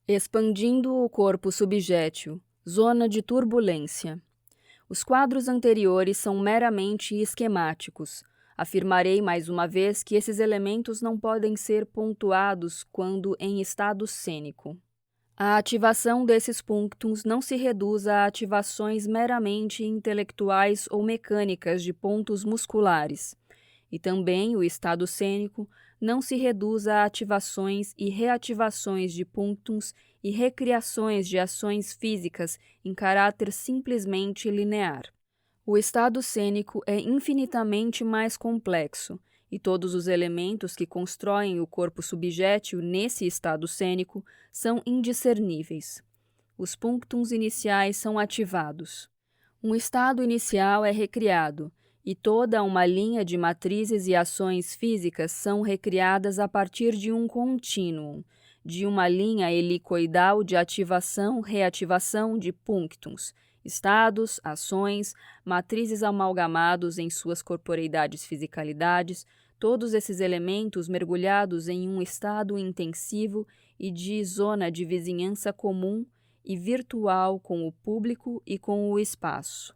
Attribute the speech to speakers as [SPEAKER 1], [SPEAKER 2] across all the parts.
[SPEAKER 1] Expandindo o corpo subjétil, zona de turbulência. Os quadros anteriores são meramente esquemáticos. Afirmarei mais uma vez que esses elementos não podem ser pontuados quando em estado cênico. A ativação desses punctums não se reduz a ativações meramente intelectuais ou mecânicas de pontos musculares. E também o estado cênico não se reduz a ativações e reativações de punctums e recriações de ações físicas em caráter simplesmente linear. O estado cênico é infinitamente mais complexo, e todos os elementos que constroem o corpo subjétil nesse estado cênico são indiscerníveis. Os punctums iniciais são ativados. Um estado inicial é recriado, e toda uma linha de matrizes e ações físicas são recriadas a partir de um contínuo, de uma linha helicoidal de ativação-reativação de punctums, estados, ações, matrizes amalgamados em suas corporeidades fisicalidades, todos esses elementos mergulhados em um estado intensivo e de zona de vizinhança comum e virtual com o público e com o espaço.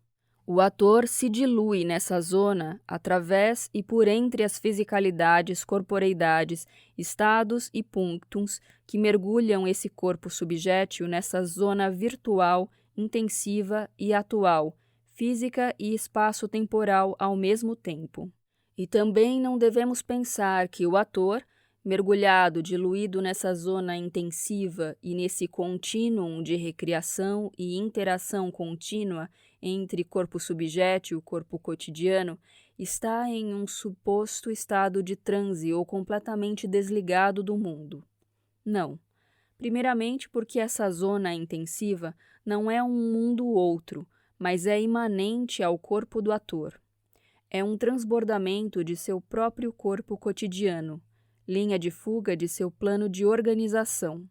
[SPEAKER 1] O ator se dilui nessa zona através e por entre as fisicalidades, corporeidades, estados e punctums que mergulham esse corpo subjétil nessa zona virtual, intensiva e atual, física e espaço-temporal ao mesmo tempo. E também não devemos pensar que o ator, mergulhado, diluído nessa zona intensiva e nesse contínuo de recriação e interação contínua entre corpo subjétil e corpo cotidiano, está em um suposto estado de transe ou completamente desligado do mundo. Não. Primeiramente porque essa zona intensiva não é um mundo outro, mas é imanente ao corpo do ator. É um transbordamento de seu próprio corpo cotidiano, linha de fuga de seu plano de organização.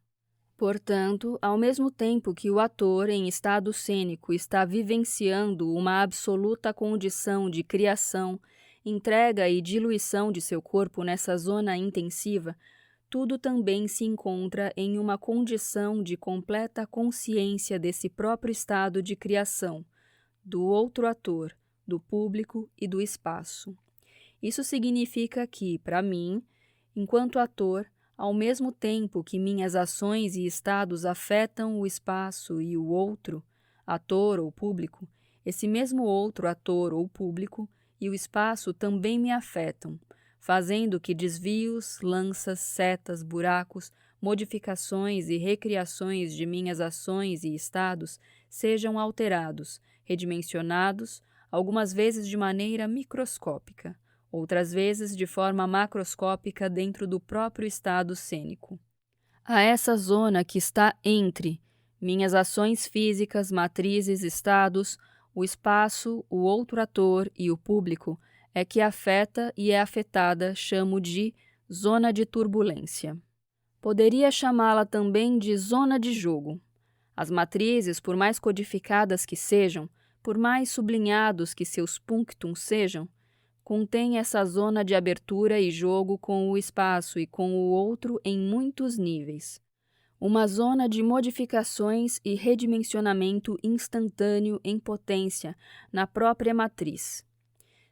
[SPEAKER 1] Portanto, ao mesmo tempo que o ator em estado cênico está vivenciando uma absoluta condição de criação, entrega e diluição de seu corpo nessa zona intensiva, tudo também se encontra em uma condição de completa consciência desse próprio estado de criação, do outro ator, do público e do espaço. Isso significa que, para mim, enquanto ator, ao mesmo tempo que minhas ações e estados afetam o espaço e o outro, ator ou público, esse mesmo outro ator ou público e o espaço também me afetam, fazendo que desvios, lanças, setas, buracos, modificações e recriações de minhas ações e estados sejam alterados, redimensionados, algumas vezes de maneira microscópica, outras vezes de forma macroscópica dentro do próprio estado cênico. A essa zona que está entre minhas ações físicas, matrizes, estados, o espaço, o outro ator e o público é que afeta e é afetada chamo de zona de turbulência. Poderia chamá-la também de zona de jogo. As matrizes, por mais codificadas que sejam, por mais sublinhados que seus punctums sejam, contém essa zona de abertura e jogo com o espaço e com o outro em muitos níveis. Uma zona de modificações e redimensionamento instantâneo em potência na própria matriz.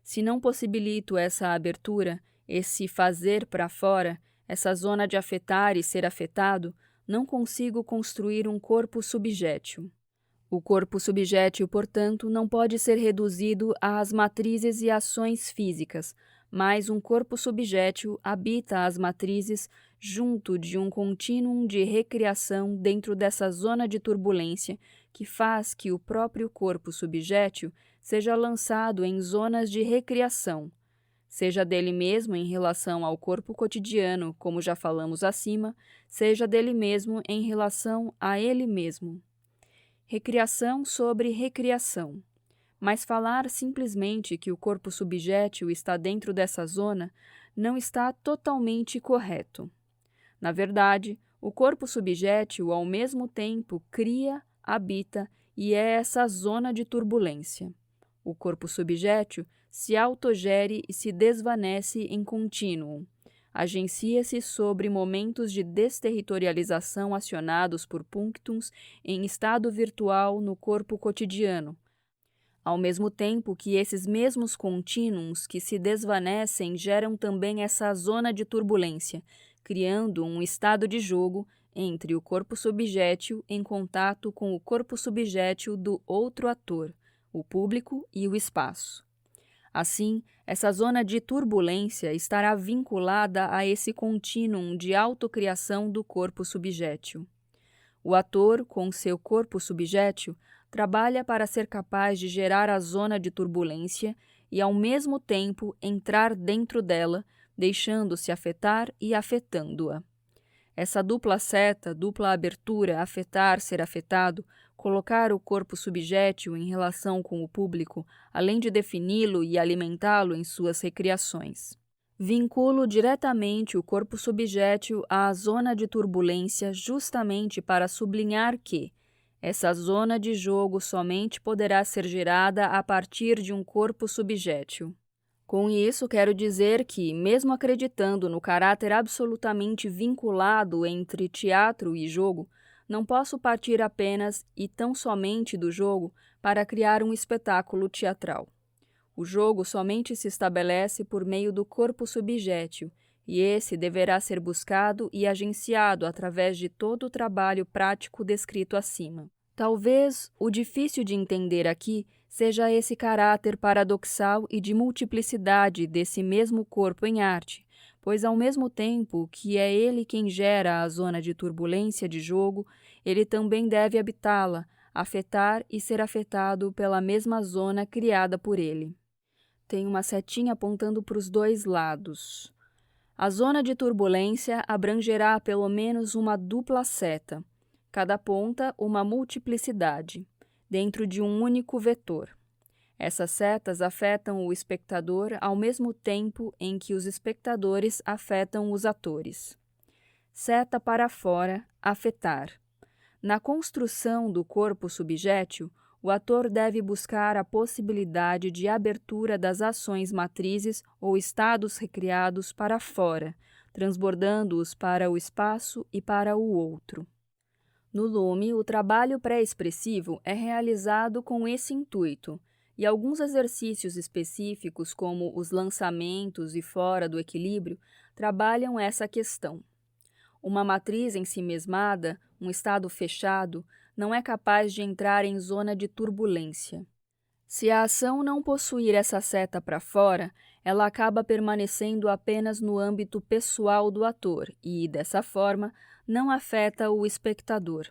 [SPEAKER 1] Se não possibilito essa abertura, esse fazer para fora, essa zona de afetar e ser afetado, não consigo construir um corpo subjétil. O corpo subjétil, portanto, não pode ser reduzido às matrizes e ações físicas, mas um corpo subjétil habita as matrizes junto de um contínuo de recriação dentro dessa zona de turbulência que faz que o próprio corpo subjétil seja lançado em zonas de recriação, seja dele mesmo em relação ao corpo cotidiano, como já falamos acima, seja dele mesmo em relação a ele mesmo. Recriação sobre recriação. Mas falar simplesmente que o corpo subjétil está dentro dessa zona não está totalmente correto. Na verdade, o corpo subjétil ao mesmo tempo cria, habita e é essa zona de turbulência. O corpo subjétil se autogere e se desvanece em contínuo. agencia-se sobre momentos de desterritorialização acionados por punctums em estado virtual no corpo cotidiano, ao mesmo tempo que esses mesmos contínuos que se desvanecem geram também essa zona de turbulência, criando um estado de jogo entre o corpo subjétil em contato com o corpo subjétil do outro ator, o público e o espaço. Assim, essa zona de turbulência estará vinculada a esse contínuo de autocriação do corpo subjétil. O ator, com seu corpo subjétil, trabalha para ser capaz de gerar a zona de turbulência e, ao mesmo tempo, entrar dentro dela, deixando-se afetar e afetando-a. Essa dupla seta, dupla abertura, afetar, ser afetado, colocar o corpo subjétil em relação com o público, além de defini-lo e alimentá-lo em suas recriações. Vinculo diretamente o corpo subjétil à zona de turbulência justamente para sublinhar que essa zona de jogo somente poderá ser gerada a partir de um corpo subjétil. Com isso, quero dizer que, mesmo acreditando no caráter absolutamente vinculado entre teatro e jogo, não posso partir apenas e tão somente do jogo para criar um espetáculo teatral. O jogo somente se estabelece por meio do corpo subjétil, e esse deverá ser buscado e agenciado através de todo o trabalho prático descrito acima. Talvez o difícil de entender aqui seja esse caráter paradoxal e de multiplicidade desse mesmo corpo em arte, pois ao mesmo tempo que é ele quem gera a zona de turbulência de jogo, ele também deve habitá-la, afetar e ser afetado pela mesma zona criada por ele. Tem uma setinha apontando para os dois lados. A zona de turbulência abrangerá pelo menos uma dupla seta, cada ponta uma multiplicidade, dentro de um único vetor. Essas setas afetam o espectador ao mesmo tempo em que os espectadores afetam os atores. Seta para fora, afetar. Na construção do corpo subjétil, o ator deve buscar a possibilidade de abertura das ações matrizes ou estados recriados para fora, transbordando-os para o espaço e para o outro. No Lume, o trabalho pré-expressivo é realizado com esse intuito, e alguns exercícios específicos, como os lançamentos e fora do equilíbrio, trabalham essa questão. Uma matriz em si mesmada, um estado fechado, não é capaz de entrar em zona de turbulência. Se a ação não possuir essa seta para fora, ela acaba permanecendo apenas no âmbito pessoal do ator e, dessa forma, não afeta o espectador.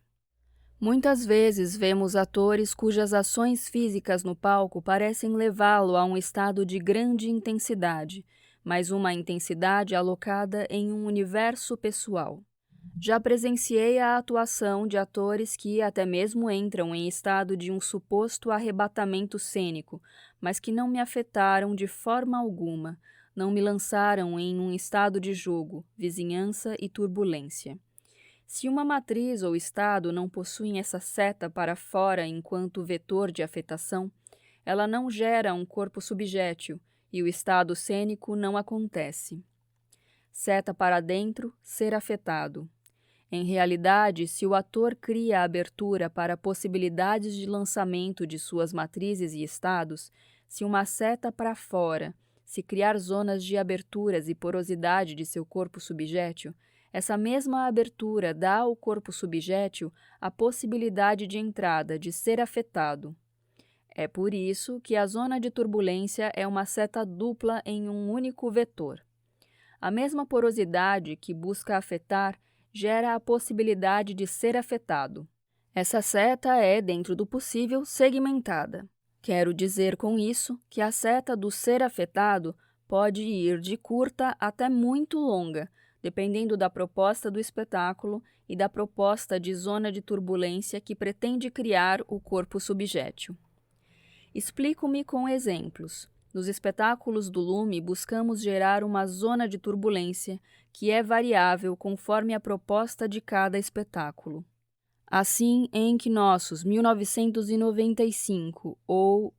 [SPEAKER 1] Muitas vezes vemos atores cujas ações físicas no palco parecem levá-lo a um estado de grande intensidade, mas uma intensidade alocada em um universo pessoal. Já presenciei a atuação de atores que até mesmo entram em estado de um suposto arrebatamento cênico, mas que não me afetaram de forma alguma, não me lançaram em um estado de jogo, vizinhança e turbulência. Se uma matriz ou estado não possuem essa seta para fora enquanto vetor de afetação, ela não gera um corpo subjétil e o estado cênico não acontece. Seta para dentro, ser afetado. Em realidade, se o ator cria a abertura para possibilidades de lançamento de suas matrizes e estados, se uma seta para fora, se criar zonas de aberturas e porosidade de seu corpo subjétil, essa mesma abertura dá ao corpo subjétil a possibilidade de entrada, de ser afetado. É por isso que a zona de turbulência é uma seta dupla em um único vetor. A mesma porosidade que busca afetar gera a possibilidade de ser afetado. Essa seta é, dentro do possível, segmentada. Quero dizer com isso que a seta do ser afetado pode ir de curta até muito longa, dependendo da proposta do espetáculo e da proposta de zona de turbulência que pretende criar o corpo subjétil. Explico-me com exemplos. Nos espetáculos do Lume, buscamos gerar uma zona de turbulência que é variável conforme a proposta de cada espetáculo. Assim, em Que Nossos, 1995, ou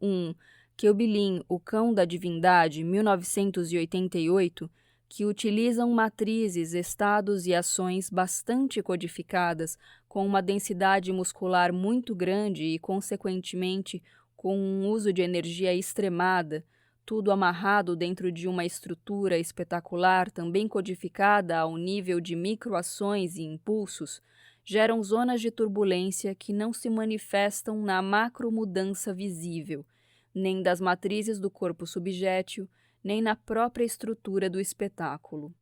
[SPEAKER 1] Queubilin, o Cão da Divindade, 1988, que utilizam matrizes, estados e ações bastante codificadas, com uma densidade muscular muito grande e, consequentemente, com um uso de energia extremada, tudo amarrado dentro de uma estrutura espetacular também codificada ao nível de microações e impulsos, geram zonas de turbulência que não se manifestam na macromudança visível, nem das matrizes do corpo subjétil, nem na própria estrutura do espetáculo.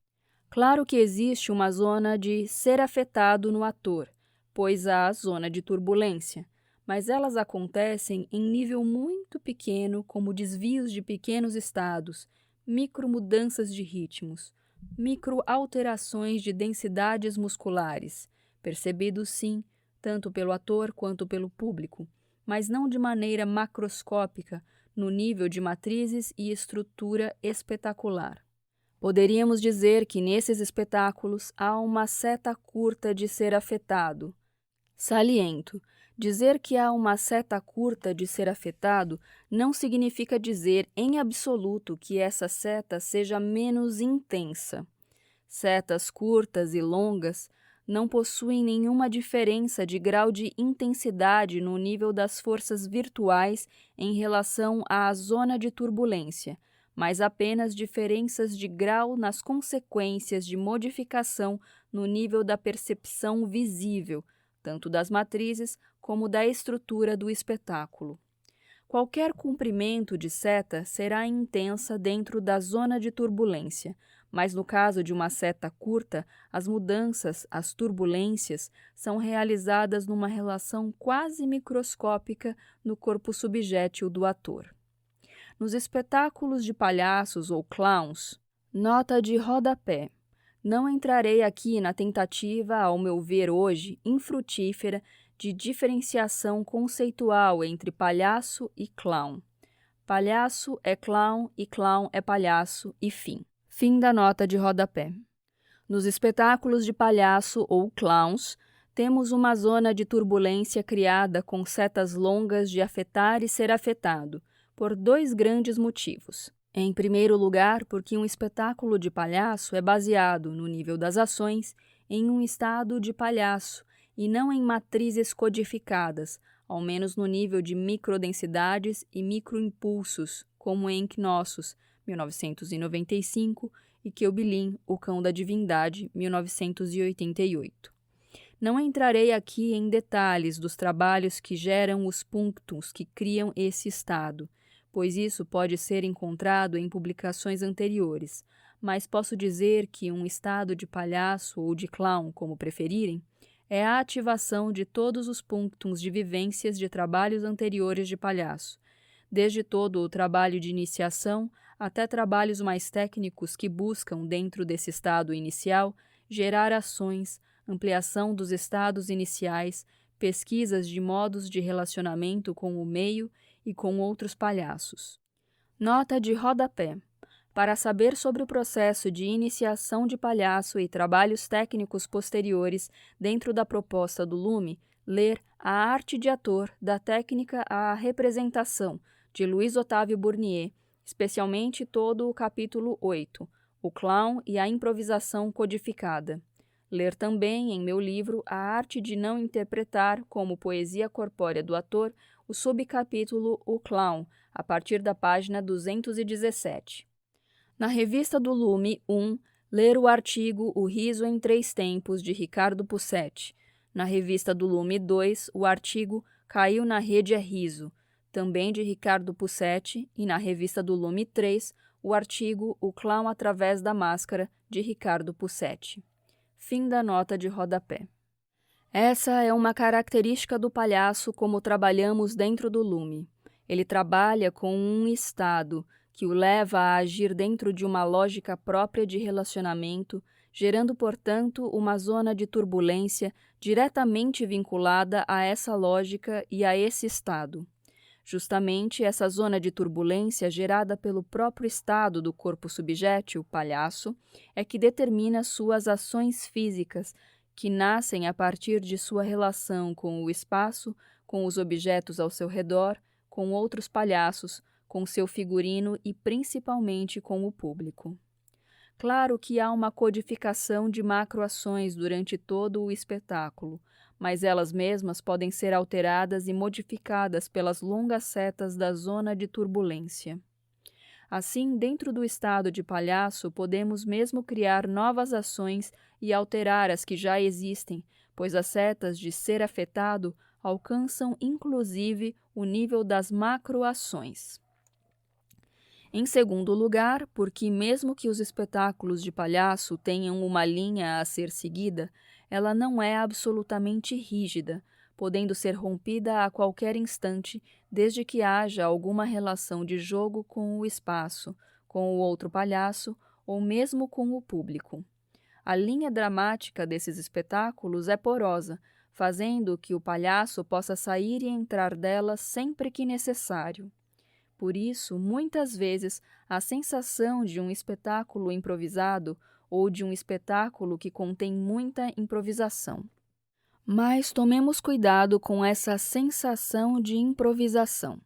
[SPEAKER 1] Claro que existe uma zona de ser afetado no ator, pois há a zona de turbulência, mas elas acontecem em nível muito pequeno, como desvios de pequenos estados, micromudanças de ritmos, microalterações de densidades musculares, percebidos sim, tanto pelo ator quanto pelo público, mas não de maneira macroscópica, no nível de matrizes e estrutura espetacular. Poderíamos dizer que nesses espetáculos há uma seta curta de ser afetado. Saliento: dizer que há uma seta curta de ser afetado não significa dizer em absoluto que essa seta seja menos intensa. Setas curtas e longas não possuem nenhuma diferença de grau de intensidade no nível das forças virtuais em relação à zona de turbulência, mas apenas diferenças de grau nas consequências de modificação no nível da percepção visível, tanto das matrizes como da estrutura do espetáculo. Qualquer comprimento de seta será intensa dentro da zona de turbulência, mas no caso de uma seta curta, as mudanças, as turbulências, são realizadas numa relação quase microscópica no corpo subjétil do ator. Nos espetáculos de palhaços ou clowns, nota de rodapé. Não entrarei aqui na tentativa, ao meu ver hoje, infrutífera, de diferenciação conceitual entre palhaço e clown. Palhaço é clown e clown é palhaço e fim. Fim da nota de rodapé. Nos espetáculos de palhaço ou clowns, temos uma zona de turbulência criada com setas longas de afetar e ser afetado, por dois grandes motivos. Em primeiro lugar, porque um espetáculo de palhaço é baseado, no nível das ações, em um estado de palhaço e não em matrizes codificadas, ao menos no nível de microdensidades e microimpulsos, como em Knossos, 1995, e Keubilin, O Cão da Divindade, 1988. Não entrarei aqui em detalhes dos trabalhos que geram os punctums que criam esse estado, pois isso pode ser encontrado em publicações anteriores, mas posso dizer que um estado de palhaço ou de clown, como preferirem, é a ativação de todos os punctums de vivências de trabalhos anteriores de palhaço, desde todo o trabalho de iniciação até trabalhos mais técnicos que buscam, dentro desse estado inicial, gerar ações, ampliação dos estados iniciais, pesquisas de modos de relacionamento com o meio e com outros palhaços. Nota de rodapé. Para saber sobre o processo de iniciação de palhaço e trabalhos técnicos posteriores dentro da proposta do Lume, ler A Arte de Ator, da Técnica à Representação, de Luiz Otávio Burnier, especialmente todo o capítulo 8, O Clown e a Improvisação Codificada. Ler também, em meu livro, A Arte de Não Interpretar como Poesia Corpórea do Ator, o subcapítulo O Clown, a partir da página 217. Na Revista do Lume 1, ler o artigo O Riso em Três Tempos, de Ricardo Pussetti. Na Revista do Lume 2, o artigo Caiu na Rede é Riso, também de Ricardo Pussetti, e na Revista do Lume 3, o artigo O Clown através da Máscara, de Ricardo Pussetti. Fim da nota de rodapé. Essa é uma característica do palhaço como trabalhamos dentro do Lume. Ele trabalha com um estado que o leva a agir dentro de uma lógica própria de relacionamento, gerando, portanto, uma zona de turbulência diretamente vinculada a essa lógica e a esse estado. Justamente essa zona de turbulência gerada pelo próprio estado do corpo subjétil, palhaço, é que determina suas ações físicas, que nascem a partir de sua relação com o espaço, com os objetos ao seu redor, com outros palhaços, com seu figurino e principalmente com o público. Claro que há uma codificação de macroações durante todo o espetáculo, mas elas mesmas podem ser alteradas e modificadas pelas longas setas da zona de turbulência. Assim, dentro do estado de palhaço, podemos mesmo criar novas ações e alterar as que já existem, pois as setas de ser afetado alcançam inclusive o nível das macroações. Em segundo lugar, porque mesmo que os espetáculos de palhaço tenham uma linha a ser seguida, ela não é absolutamente rígida, podendo ser rompida a qualquer instante, desde que haja alguma relação de jogo com o espaço, com o outro palhaço ou mesmo com o público. A linha dramática desses espetáculos é porosa, fazendo que o palhaço possa sair e entrar dela sempre que necessário. Por isso, muitas vezes, a sensação de um espetáculo improvisado ou de um espetáculo que contém muita improvisação. Mas tomemos cuidado com essa sensação de improvisação.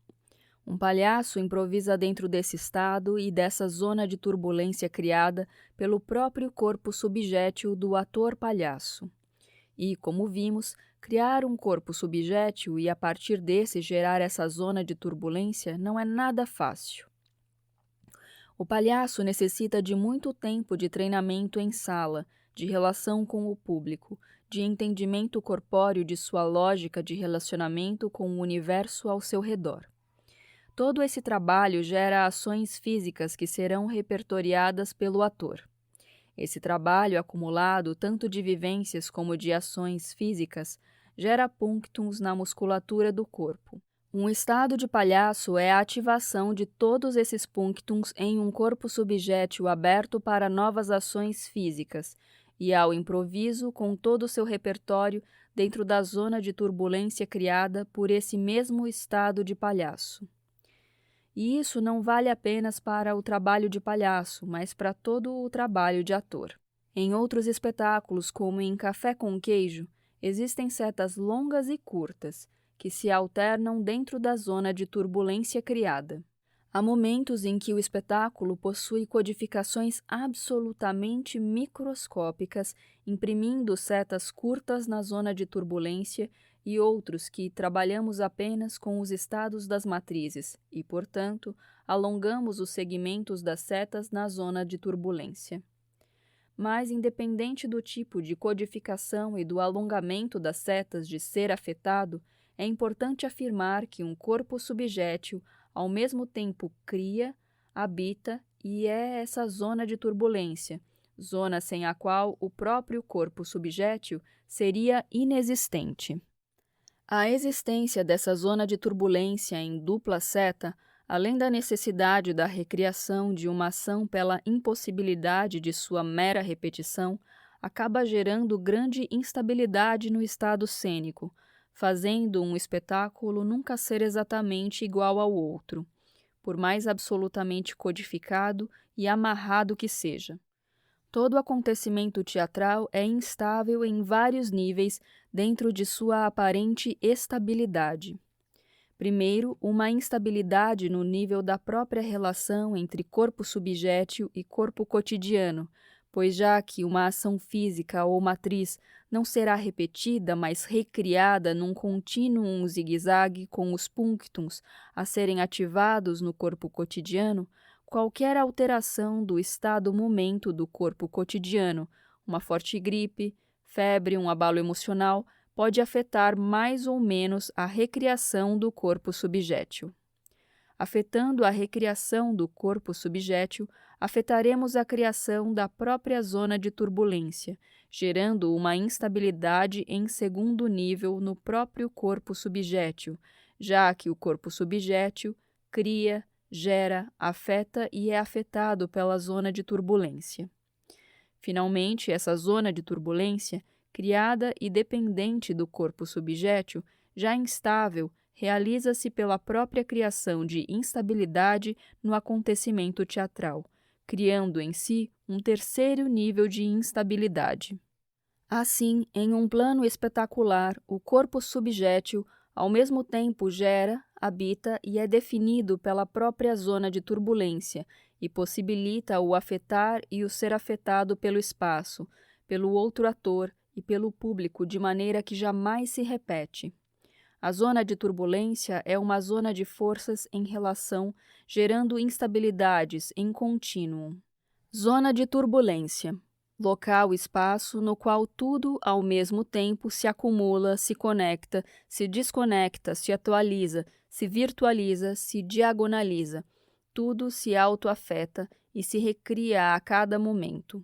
[SPEAKER 1] Um palhaço improvisa dentro desse estado e dessa zona de turbulência criada pelo próprio corpo subjétil do ator palhaço. E, como vimos, criar um corpo subjétil e a partir desse gerar essa zona de turbulência não é nada fácil. O palhaço necessita de muito tempo de treinamento em sala, de relação com o público, de entendimento corpóreo de sua lógica de relacionamento com o universo ao seu redor. Todo esse trabalho gera ações físicas que serão repertoriadas pelo ator. Esse trabalho acumulado, tanto de vivências como de ações físicas, gera punctums na musculatura do corpo. Um estado de palhaço é a ativação de todos esses punctums em um corpo subjétil aberto para novas ações físicas e ao improviso com todo o seu repertório dentro da zona de turbulência criada por esse mesmo estado de palhaço. E isso não vale apenas para o trabalho de palhaço, mas para todo o trabalho de ator. Em outros espetáculos, como em Café com Queijo, existem setas longas e curtas, que se alternam dentro da zona de turbulência criada. Há momentos em que o espetáculo possui codificações absolutamente microscópicas, imprimindo setas curtas na zona de turbulência e outros que trabalhamos apenas com os estados das matrizes e, portanto, alongamos os segmentos das setas na zona de turbulência. Mas, independente do tipo de codificação e do alongamento das setas de ser afetado, é importante afirmar que um corpo subjétil, ao mesmo tempo, cria, habita e é essa zona de turbulência, zona sem a qual o próprio corpo subjétil seria inexistente. A existência dessa zona de turbulência em dupla seta, além da necessidade da recriação de uma ação pela impossibilidade de sua mera repetição, acaba gerando grande instabilidade no estado cênico, fazendo um espetáculo nunca ser exatamente igual ao outro, por mais absolutamente codificado e amarrado que seja. Todo acontecimento teatral é instável em vários níveis dentro de sua aparente estabilidade. Primeiro, uma instabilidade no nível da própria relação entre corpo subjétil e corpo cotidiano, pois já que uma ação física ou matriz não será repetida, mas recriada num contínuo zigue-zague com os punctums a serem ativados no corpo cotidiano, qualquer alteração do estado-momento do corpo cotidiano, uma forte gripe, febre, um abalo emocional, pode afetar mais ou menos a recriação do corpo subjétil. Afetando a recriação do corpo subjétil, afetaremos a criação da própria zona de turbulência, gerando uma instabilidade em segundo nível no próprio corpo subjétil, já que o corpo subjétil cria, gera, afeta e é afetado pela zona de turbulência. Finalmente, essa zona de turbulência, criada e dependente do corpo subjétil, já instável, realiza-se pela própria criação de instabilidade no acontecimento teatral, criando em si um terceiro nível de instabilidade. Assim, em um plano espetacular, o corpo subjétil ao mesmo tempo gera, habita e é definido pela própria zona de turbulência, e possibilita o afetar e o ser afetado pelo espaço, pelo outro ator e pelo público de maneira que jamais se repete. A zona de turbulência é uma zona de forças em relação, gerando instabilidades em contínuo. Zona de turbulência. Local, espaço no qual tudo ao mesmo tempo se acumula, se conecta, se desconecta, se atualiza, se virtualiza, se diagonaliza. Tudo se autoafeta e se recria a cada momento.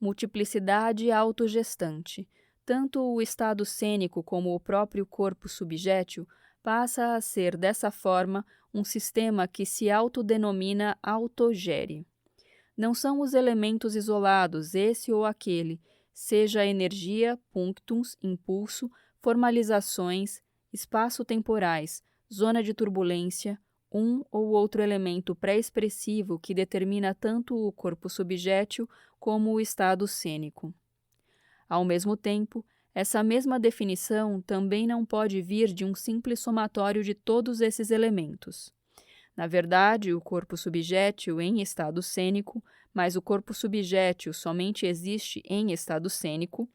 [SPEAKER 1] Multiplicidade autogestante. Tanto o estado cênico como o próprio corpo subjétil passa a ser, dessa forma, um sistema que se autodenomina autogere. Não são os elementos isolados, esse ou aquele, seja energia, punctums, impulso, formalizações, espaço-temporais, zona de turbulência, um ou outro elemento pré-expressivo que determina tanto o corpo subjétil como o estado cênico. Ao mesmo tempo, essa mesma definição também não pode vir de um simples somatório de todos esses elementos. Na verdade, o corpo subjétil em estado cênico, mas o corpo subjétil somente existe em estado cênico,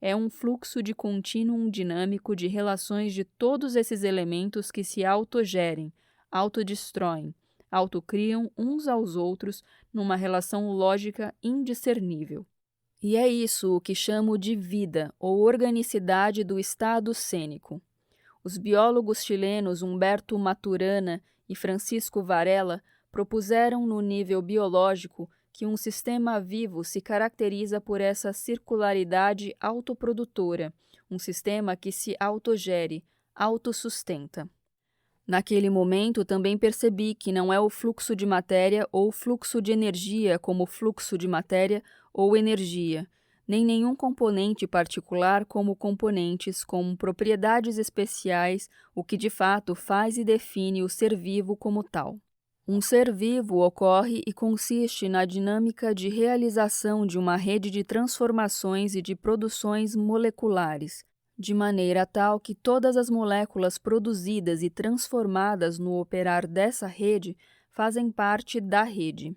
[SPEAKER 1] é um fluxo de contínuo dinâmico de relações de todos esses elementos que se autogerem, autodestroem, autocriam uns aos outros numa relação lógica indiscernível. E é isso o que chamo de vida ou organicidade do estado cênico. Os biólogos chilenos Humberto Maturana e Francisco Varela propuseram no nível biológico que um sistema vivo se caracteriza por essa circularidade autoprodutora, um sistema que se autogere, autossustenta. Naquele momento também percebi que não é o fluxo de matéria ou fluxo de energia como fluxo de matéria ou energia, nem nenhum componente particular como componentes, como propriedades especiais, o que de fato faz e define o ser vivo como tal. Um ser vivo ocorre e consiste na dinâmica de realização de uma rede de transformações e de produções moleculares, de maneira tal que todas as moléculas produzidas e transformadas no operar dessa rede fazem parte da rede.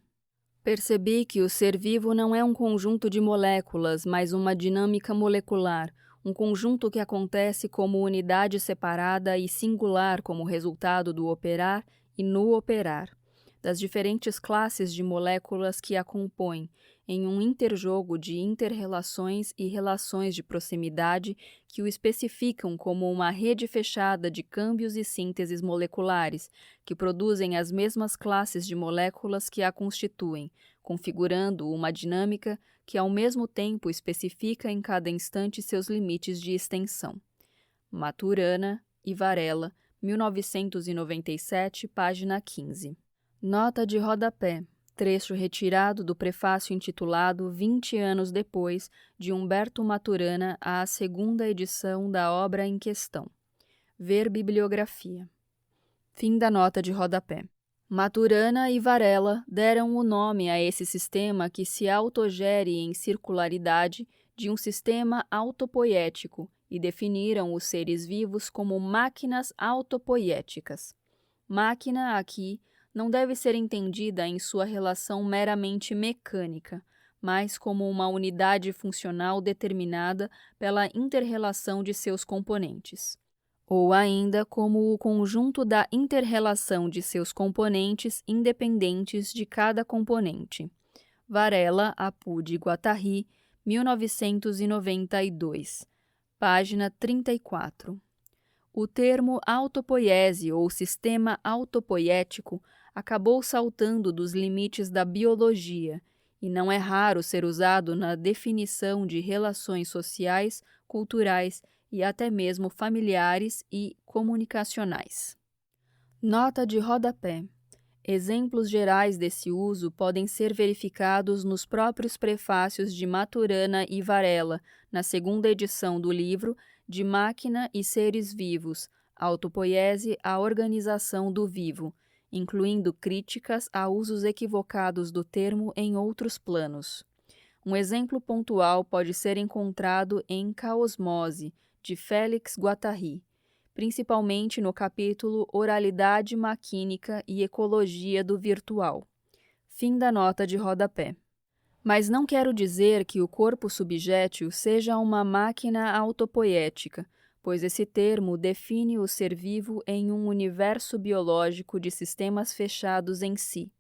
[SPEAKER 1] Percebi que o ser vivo não é um conjunto de moléculas, mas uma dinâmica molecular, um conjunto que acontece como unidade separada e singular como resultado do operar e no operar, das diferentes classes de moléculas que a compõem, em um interjogo de inter-relações e relações de proximidade que o especificam como uma rede fechada de câmbios e sínteses moleculares, que produzem as mesmas classes de moléculas que a constituem, configurando uma dinâmica que ao mesmo tempo especifica em cada instante seus limites de extensão. Maturana e Varela, 1997, página 15. Nota de rodapé. Trecho retirado do prefácio intitulado 20 anos depois, de Humberto Maturana, à segunda edição da obra em questão. Ver bibliografia. Fim da nota de rodapé. Maturana e Varela deram o nome a esse sistema que se autogere em circularidade de um sistema autopoético e definiram os seres vivos como máquinas autopoéticas. Máquina, aqui, não deve ser entendida em sua relação meramente mecânica, mas como uma unidade funcional determinada pela inter-relação de seus componentes, ou ainda como o conjunto da inter-relação de seus componentes independentes de cada componente. Varela, Apud e Guattari, 1992, página 34. O termo autopoiese ou sistema autopoético acabou saltando dos limites da biologia e não é raro ser usado na definição de relações sociais, culturais e até mesmo familiares e comunicacionais. Nota de rodapé. Exemplos gerais desse uso podem ser verificados nos próprios prefácios de Maturana e Varela, na segunda edição do livro De Máquina e Seres Vivos, Autopoiese, a Organização do Vivo, incluindo críticas a usos equivocados do termo em outros planos. Um exemplo pontual pode ser encontrado em Caosmose, de Félix Guattari, principalmente no capítulo Oralidade Maquínica e Ecologia do Virtual. Fim da nota de rodapé. Mas não quero dizer que o corpo subjétil seja uma máquina autopoética, pois esse termo define o ser vivo em um universo biológico de sistemas fechados em si.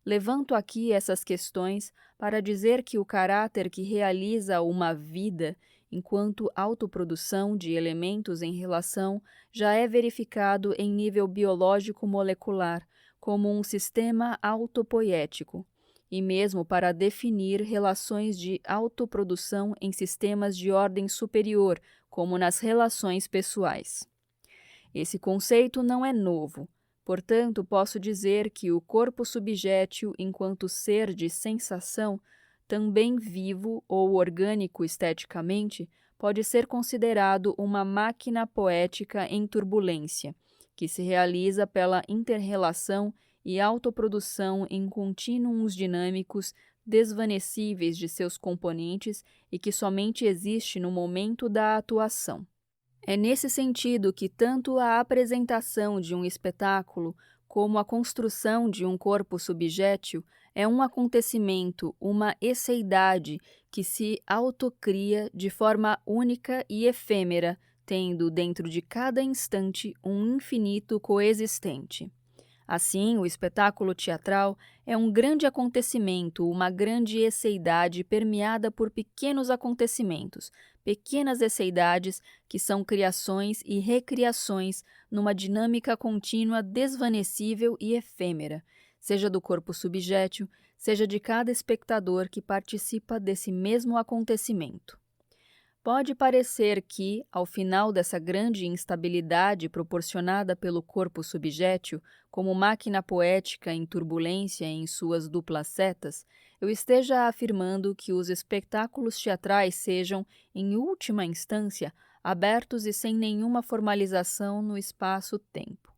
[SPEAKER 1] Levanto aqui essas questões para dizer que o caráter que realiza uma vida, enquanto autoprodução de elementos em relação, já é verificado em nível biológico molecular, como um sistema autopoético, e mesmo para definir relações de autoprodução em sistemas de ordem superior, como nas relações pessoais. Esse conceito não é novo. Portanto, posso dizer que o corpo subjétil, enquanto ser de sensação, também vivo ou orgânico esteticamente, pode ser considerado uma máquina poética em turbulência, que se realiza pela interrelação e autoprodução em contínuos dinâmicos desvanecíveis de seus componentes e que somente existe no momento da atuação. É nesse sentido que tanto a apresentação de um espetáculo como a construção de um corpo subjétil é um acontecimento, uma esseidade que se autocria de forma única e efêmera, tendo dentro de cada instante um infinito coexistente. Assim, o espetáculo teatral é um grande acontecimento, uma grande esseidade permeada por pequenos acontecimentos, pequenas esseidades que são criações e recriações numa dinâmica contínua desvanecível e efêmera, seja do corpo subjétil, seja de cada espectador que participa desse mesmo acontecimento. Pode parecer que, ao final dessa grande instabilidade proporcionada pelo corpo subjétil, como máquina poética em turbulência em suas duplas setas, eu esteja afirmando que os espetáculos teatrais sejam, em última instância, abertos e sem nenhuma formalização no espaço-tempo.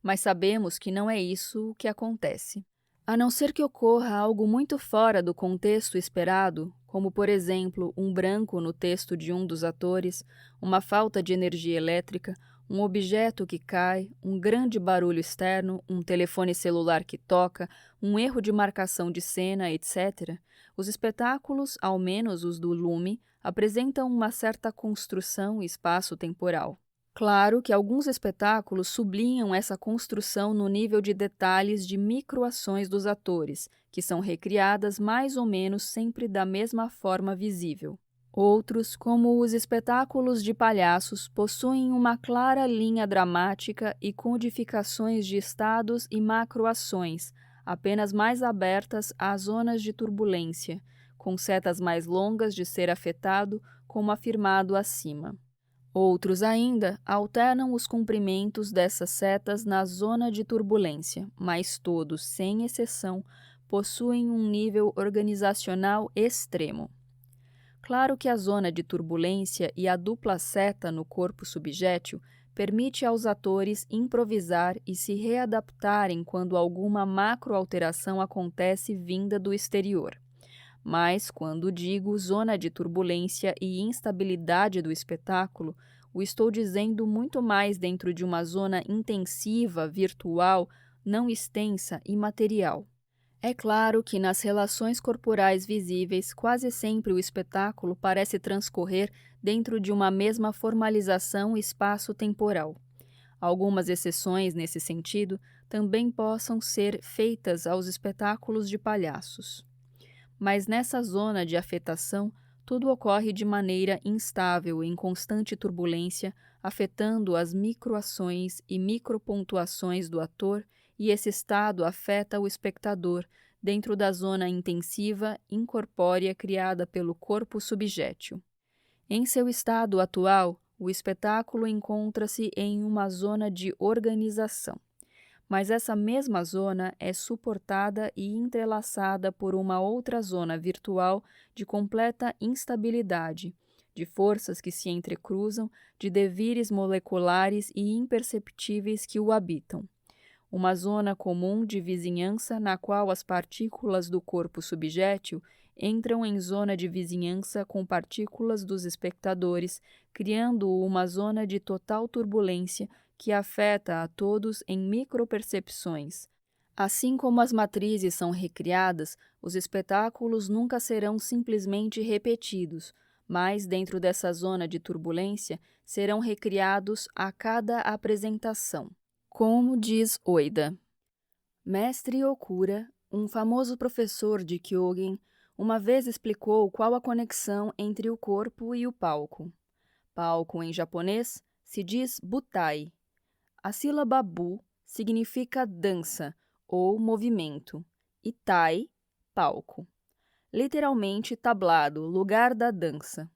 [SPEAKER 1] Mas sabemos que não é isso o que acontece. A não ser que ocorra algo muito fora do contexto esperado, como, por exemplo, um branco no texto de um dos atores, uma falta de energia elétrica, um objeto que cai, um grande barulho externo, um telefone celular que toca, um erro de marcação de cena, etc., os espetáculos, ao menos os do Lume, apresentam uma certa construção espaço-temporal. Claro que alguns espetáculos sublinham essa construção no nível de detalhes de microações dos atores, que são recriadas mais ou menos sempre da mesma forma visível. Outros, como os espetáculos de palhaços, possuem uma clara linha dramática e codificações de estados e macroações, apenas mais abertas às zonas de turbulência, com setas mais longas de ser afetado, como afirmado acima. Outros ainda alternam os comprimentos dessas setas na zona de turbulência, mas todos, sem exceção, possuem um nível organizacional extremo. Claro que a zona de turbulência e a dupla seta no corpo subjétil permite aos atores improvisar e se readaptarem quando alguma macroalteração acontece vinda do exterior. Mas, quando digo zona de turbulência e instabilidade do espetáculo, o estou dizendo muito mais dentro de uma zona intensiva, virtual, não extensa e material. É claro que nas relações corporais visíveis, quase sempre o espetáculo parece transcorrer dentro de uma mesma formalização espaço-temporal. Algumas exceções nesse sentido também possam ser feitas aos espetáculos de palhaços. Mas nessa zona de afetação, tudo ocorre de maneira instável, em constante turbulência, afetando as microações e micropontuações do ator, e esse estado afeta o espectador, dentro da zona intensiva, incorpórea criada pelo corpo subjétil. Em seu estado atual, o espetáculo encontra-se em uma zona de organização. Mas essa mesma zona é suportada e entrelaçada por uma outra zona virtual de completa instabilidade, de forças que se entrecruzam, de devires moleculares e imperceptíveis que o habitam. Uma zona comum de vizinhança na qual as partículas do corpo subjétil entram em zona de vizinhança com partículas dos espectadores, criando uma zona de total turbulência que afeta a todos em micropercepções, Assim como as matrizes são recriadas, os espetáculos nunca serão simplesmente repetidos, mas dentro dessa zona de turbulência serão recriados a cada apresentação. Como diz Oida. Mestre Okura, um famoso professor de Kyogen, uma vez explicou qual a conexão entre o corpo e o palco. Palco em japonês se diz butai. A sílaba bu significa dança ou movimento, e tai, palco. Literalmente tablado, lugar da dança.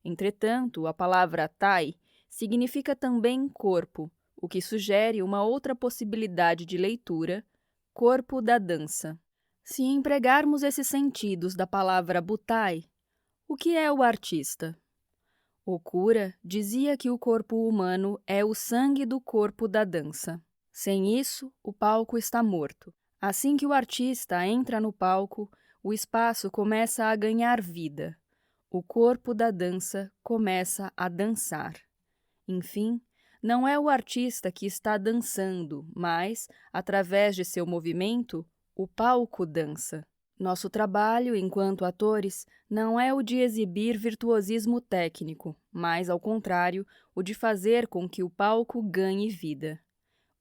[SPEAKER 1] Entretanto, a palavra tai significa também corpo, o que sugere uma outra possibilidade de leitura, corpo da dança. Se empregarmos esses sentidos da palavra butai, o que é o artista? Okura dizia que o corpo humano é o sangue do corpo da dança. Sem isso, o palco está morto. Assim que o artista entra no palco, o espaço começa a ganhar vida. O corpo da dança começa a dançar. Enfim, não é o artista que está dançando, mas, através de seu movimento, o palco dança. Nosso trabalho, enquanto atores, não é o de exibir virtuosismo técnico, mas, ao contrário, o de fazer com que o palco ganhe vida.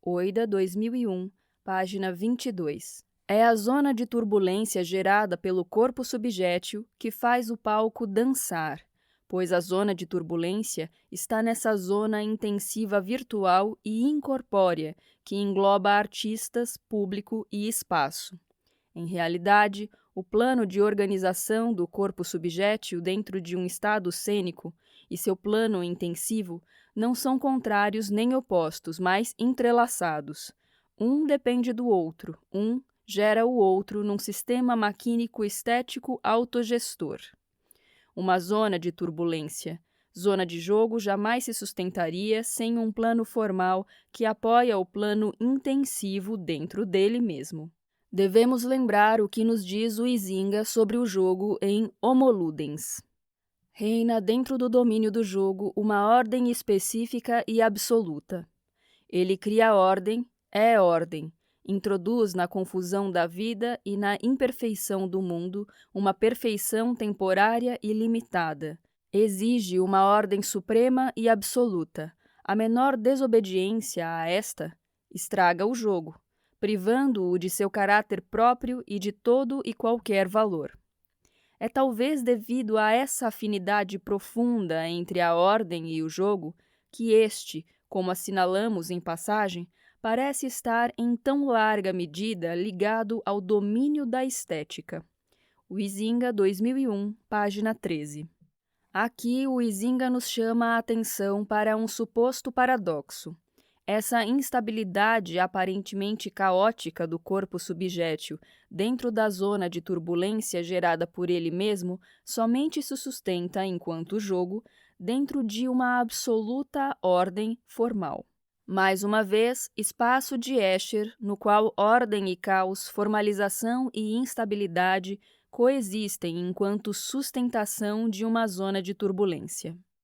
[SPEAKER 1] Oida, 2001, página 22. É a zona de turbulência gerada pelo corpo subjétil que faz o palco dançar, pois a zona de turbulência está nessa zona intensiva virtual e incorpórea que engloba artistas, público e espaço. Em realidade, o plano de organização do corpo subjétil dentro de um estado cênico e seu plano intensivo não são contrários nem opostos, mas entrelaçados. Um depende do outro, um gera o outro num sistema maquínico estético autogestor. Uma zona de turbulência. Zona de jogo jamais se sustentaria sem um plano formal que apoia o plano intensivo dentro dele mesmo. Devemos lembrar o que nos diz o Huizinga sobre o jogo em Homo Ludens. Reina dentro do domínio do jogo uma ordem específica e absoluta. Ele cria ordem, é ordem, introduz na confusão da vida e na imperfeição do mundo uma perfeição temporária e limitada. Exige uma ordem suprema e absoluta. A menor desobediência a esta estraga o jogo, privando-o de seu caráter próprio e de todo e qualquer valor. É talvez devido a essa afinidade profunda entre a ordem e o jogo que este, como assinalamos em passagem, parece estar em tão larga medida ligado ao domínio da estética. Huizinga, 2001, página 13. Aqui o Huizinga nos chama a atenção para um suposto paradoxo. Essa instabilidade aparentemente caótica do corpo subjétil dentro da zona de turbulência gerada por ele mesmo somente se sustenta, enquanto jogo, dentro de uma absoluta ordem formal. Mais uma vez, espaço de Escher, no qual ordem e caos, formalização e instabilidade coexistem enquanto sustentação de uma zona de turbulência.